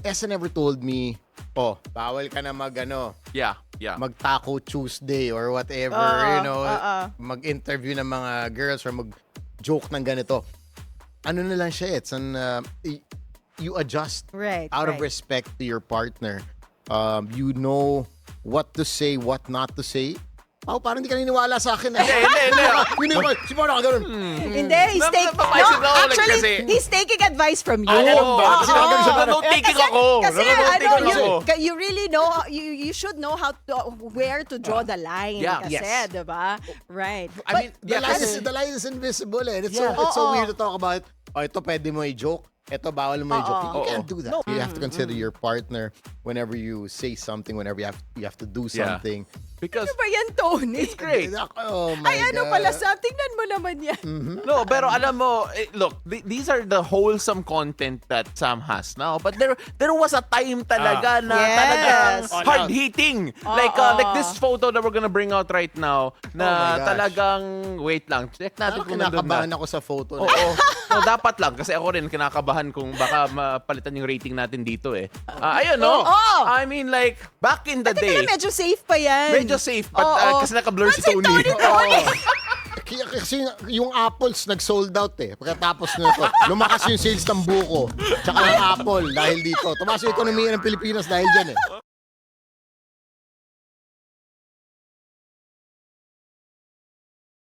Esa never told me, oh, bawal ka na Yeah. mag-Taco Tuesday or whatever, mag-interview ng mga girls or mag-joke ng ganito. Ano na lang siya, it's you adjust out of respect to your partner. You know what to say, what not to say. Parang hindi ka naniniwala sa akin. Hindi. Si Mona ka ganun. Hindi, he's taking advice from you. Nanonote-taking ako. Kasi Nanonote-taking ako. you really know, you should know where to draw the line. Yeah. Kasi, diba? Right. I mean, the line is invisible eh. It's so weird to talk about, ito pwede mo i-joke, ito bawal mo i-joke. You can't do that. No. You have to consider your partner whenever you say something, whenever you have to do something. Because Ano ba yan, Tony? it's great. Oh my Ay, ano God. pala, tingnan mo naman yan. No, pero alam mo, look, these are the wholesome content that Sam has now. But there was a time talaga na Yes. talagang hard-hitting. Like this photo that we're gonna bring out right now na my gosh. talagang, wait lang, check natin Parang kung nandun na. kinakabahan ako sa photo na. Oo. No, dapat lang. Kasi ako rin, kinakabahan kung baka mapalitan yung rating natin dito eh. Ayun, no? Oh. I mean, like, back in the day, Medyo safe pa yan. medyo safe, but kasi naka-blur si Kasi Tony. Kasi yung apples nag-sold out eh. Pagkatapos nito, lumakas yung sales ng buko. Tsaka ng apple dahil dito. Tumaas yung ekonomiya ng Pilipinas dahil dyan eh.